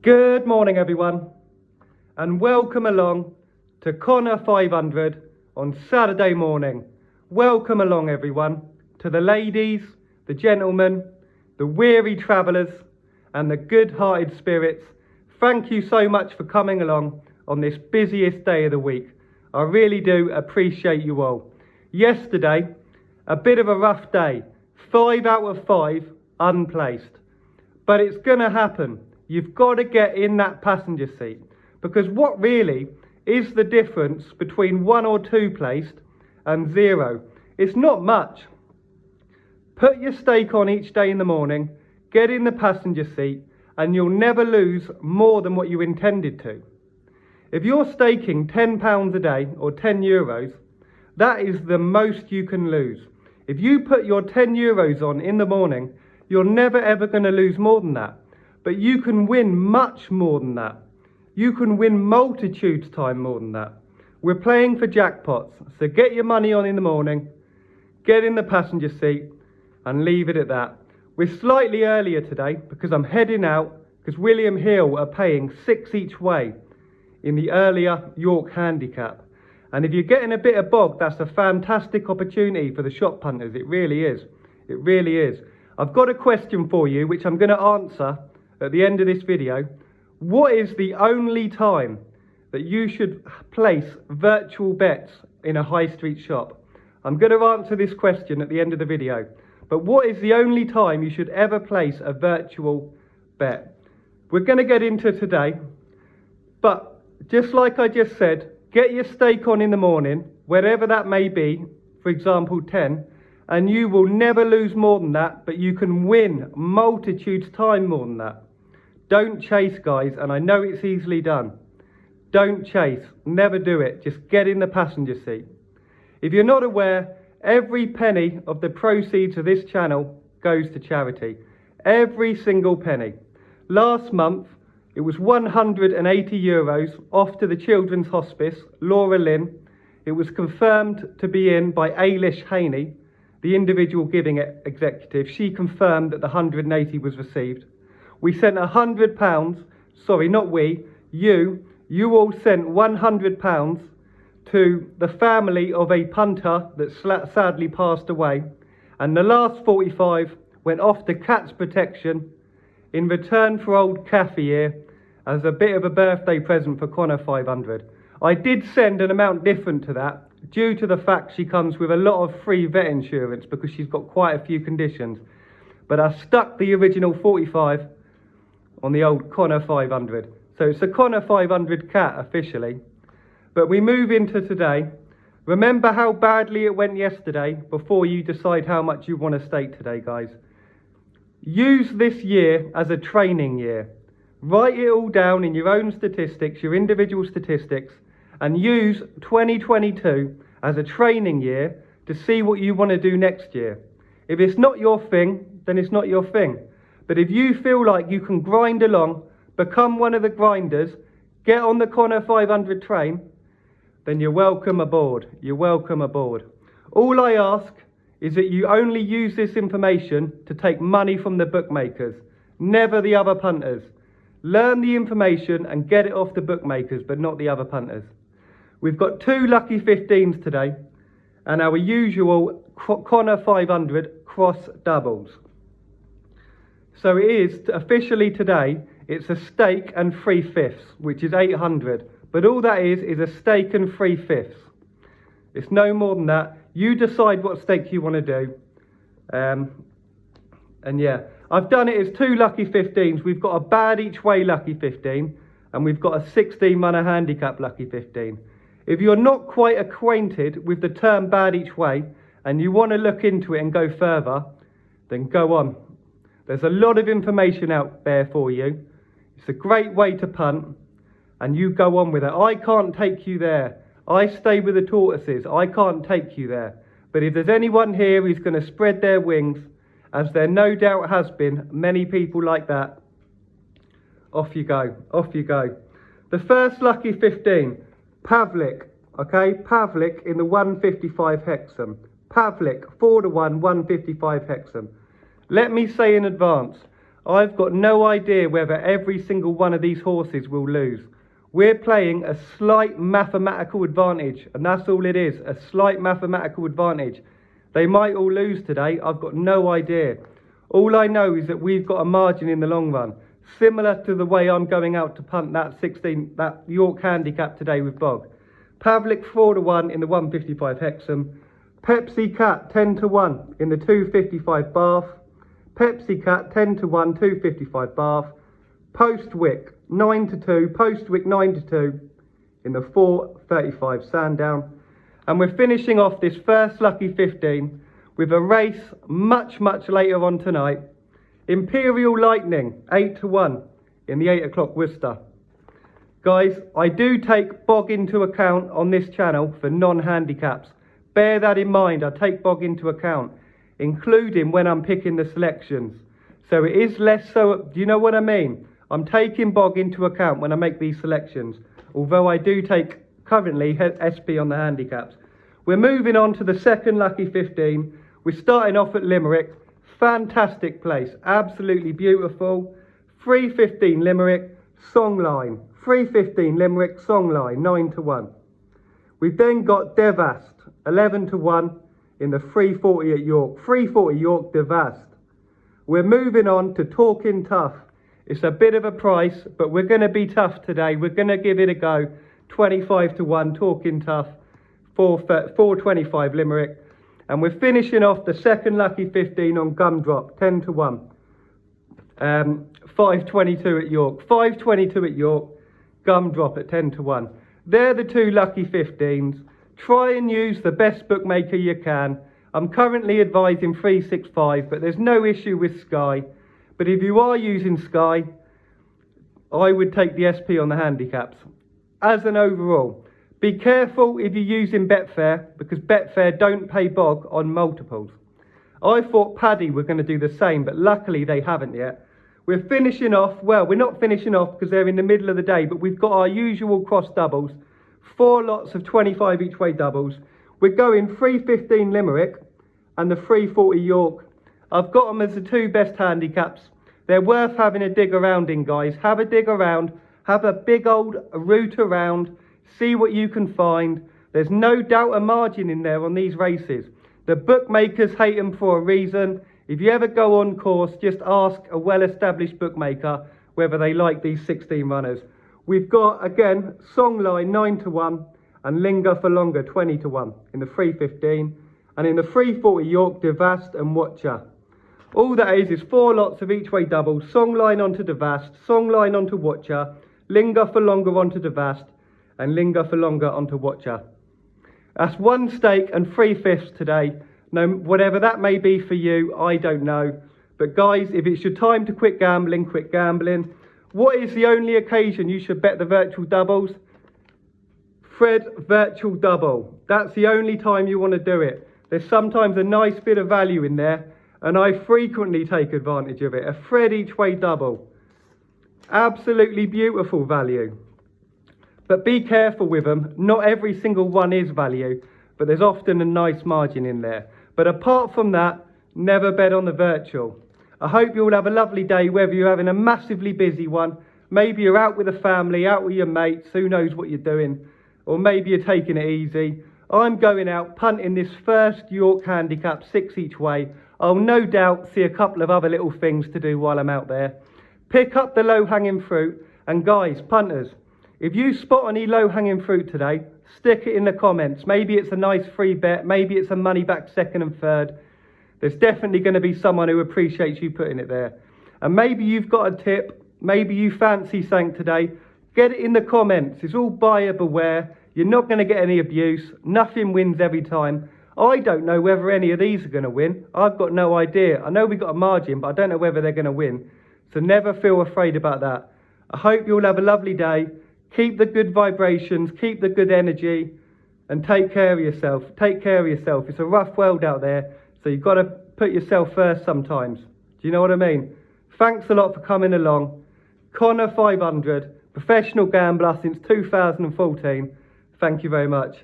Good morning everyone, and welcome along to Connor 500 on Saturday morning. Welcome along everyone, to the ladies, the gentlemen, the weary travellers and the good-hearted spirits. Thank you so much for coming along on this busiest day of the week. I really do appreciate you all. Yesterday, a bit of a rough day, 5 out of 5 unplaced, but it's gonna happen. You've got to get in that passenger seat, because what really is the difference between 1 or 2 placed and 0? It's not much. Put your stake on each day in the morning, get in the passenger seat, and you'll never lose more than what you intended to. If you're staking £10 a day or €10, that is the most you can lose. If you put your €10 on in the morning, you're never ever going to lose more than that. But you can win much more than that. You can win multitudes time more than that. We're playing for jackpots, so get your money on in the morning, get in the passenger seat, and leave it at that. We're slightly earlier today because I'm heading out because William Hill are paying 6 each way in the earlier York handicap. And if you're getting a bit of bog, that's a fantastic opportunity for the shop punters. It really is. It really is. I've got a question for you, which I'm going to answer at the end of this video. What is the only time that you should place virtual bets in a high street shop? I'm going to answer this question at the end of the video. But what is the only time you should ever place a virtual bet? We're going to get into today. But just like I just said, get your stake on in the morning, wherever that may be, for example 10, and you will never lose more than that, but you can win multitudes time more than that. Don't chase, guys, and I know it's easily done. Don't chase, never do it, just get in the passenger seat. If you're not aware, every penny of the proceeds of this channel goes to charity. Every single penny. Last month, it was €180 off to the Children's Hospice, Laura Lynn. It was confirmed to be in by Ailish Haney, the individual giving executive. She confirmed that the 180 was received. We sent £100, sorry, not we, you all sent £100 to the family of a punter that sadly passed away. And the last 45 went off to Cat's Protection in return for old Kathy here as a bit of a birthday present for Connor 500. I did send an amount different to that due to the fact she comes with a lot of free vet insurance because she's got quite a few conditions. But I stuck the original 45 on the old Connor 500. So it's a Connor 500 cat officially. But we move into today. Remember how badly it went yesterday before you decide how much you want to stake today, guys. Use this year as a training year. Write it all down in your own statistics, your individual statistics, and use 2022 as a training year to see what you want to do next year. If it's not your thing, then it's not your thing. But if you feel like you can grind along, become one of the grinders, get on the Connor 500 train, then you're welcome aboard. You're welcome aboard. All I ask is that you only use this information to take money from the bookmakers, never the other punters. Learn the information and get it off the bookmakers, but not the other punters. We've got 2 Lucky 15s today and our usual Connor 500 cross doubles. So it is officially today, it's a stake and 3/5, which is 800. But all that is a stake and 3/5. It's no more than that. You decide what stake you want to do. And yeah, I've done it as 2 Lucky 15s. We've got a bad each way Lucky 15 and we've got a 16-runner handicap Lucky 15. If you're not quite acquainted with the term bad each way and you want to look into it and go further, then go on. There's a lot of information out there for you. It's a great way to punt and you go on with it. I can't take you there. I stay with the tortoises. I can't take you there. But if there's anyone here who's going to spread their wings, as there no doubt has been many people like that, off you go. Off you go. The first Lucky 15, Pavlik. Okay, Pavlik in the 155 Hexham. Pavlik, 4-1, 155 Hexham. Let me say in advance, I've got no idea whether every single one of these horses will lose. We're playing a slight mathematical advantage, and that's all it is, a slight mathematical advantage. They might all lose today, I've got no idea. All I know is that we've got a margin in the long run, similar to the way I'm going out to punt that York handicap today with Bog. Pavlik 4-1 in the 155 Hexham. Pepsi Cat 10-1 in the 255 Bath. Pepsi Cat 10-1, 255 Bath. Postwick 9-2, Postwick 9-2 in the 435 Sandown. And we're finishing off this first Lucky 15 with a race much later on tonight. Imperial Lightning 8-1 in the 8 o'clock Worcester. Guys, I do take BOG into account on this channel for non-handicaps. Bear that in mind, I take BOG into account, including when I'm picking the selections. So it is less so, do you know what I mean? I'm taking BOG into account when I make these selections, although I do take currently SP on the handicaps. We're moving on to the second Lucky 15. We're starting off at Limerick. Fantastic place, absolutely beautiful. 315 Limerick, Songline. 315 Limerick, Songline, 9-1. We've then got Devaste, 11-1 in the 340 at York. 340 York, Devaste. We're moving on to Talking Tough. It's a bit of a price, but we're going to be tough today. We're going to give it a go. 25-1, Talking Tough, 425 Limerick. And we're finishing off the second Lucky 15 on Gumdrop, 10-1. 522 at York. 522 at York, Gumdrop at 10-1. They're the two Lucky 15s. Try and use the best bookmaker you can. I'm currently advising 365, but there's no issue with Sky. But if you are using Sky, I would take the SP on the handicaps. As an overall, be careful if you're using Betfair, because Betfair don't pay BOG on multiples. I thought Paddy were going to do the same, but luckily they haven't yet. We're finishing off, well, we're not finishing off because they're in the middle of the day, but we've got our usual cross doubles, 4 lots of 25 each way doubles. We're going 315 Limerick and the 340 York. I've got them as the two best handicaps. They're worth having a dig around in, guys. Have a dig around, have a big old route around, see what you can find. There's no doubt a margin in there on these races. The bookmakers hate them for a reason. If you ever go on course, just ask a well-established bookmaker whether they like these 16 runners. We've got, again, Songline 9-1 and Linger for Longer 20-1 in the 315. And in the 340 York, Devaste and Watchya. All that is 4 lots of each way doubles. Songline onto Devaste, Songline onto Watchya, Linger for Longer onto Devaste, and Linger for Longer onto Watchya. That's 1 stake and 3/5 today. No, whatever that may be for you, I don't know. But guys, if it's your time to quit gambling, quit gambling. What is the only occasion you should bet the virtual doubles? Fred virtual double. That's the only time you want to do it. There's sometimes a nice bit of value in there, and I frequently take advantage of it. A Fred each way double. Absolutely beautiful value. But be careful with them. Not every single one is value, but there's often a nice margin in there. But apart from that, never bet on the virtual. I hope you all have a lovely day, whether you're having a massively busy one, maybe you're out with the family, out with your mates, who knows what you're doing, or maybe you're taking it easy. I'm going out punting this first York handicap, 6 each way. I'll no doubt see a couple of other little things to do while I'm out there. Pick up the low-hanging fruit, and guys, punters, if you spot any low-hanging fruit today, stick it in the comments. Maybe it's a nice free bet, maybe it's a money back second and third. There's definitely going to be someone who appreciates you putting it there. And maybe you've got a tip, maybe you fancy something today, get it in the comments. It's all buyer beware. You're not going to get any abuse. Nothing wins every time. I don't know whether any of these are going to win. I've got no idea. I know we got a margin, but I don't know whether they're going to win. So never feel afraid about that. I hope you all have a lovely day. Keep the good vibrations, keep the good energy, and take care of yourself. Take care of yourself. It's a rough world out there, so you've got to put yourself first sometimes. Do you know what I mean? Thanks a lot for coming along. Connor 500, professional gambler since 2014. Thank you very much.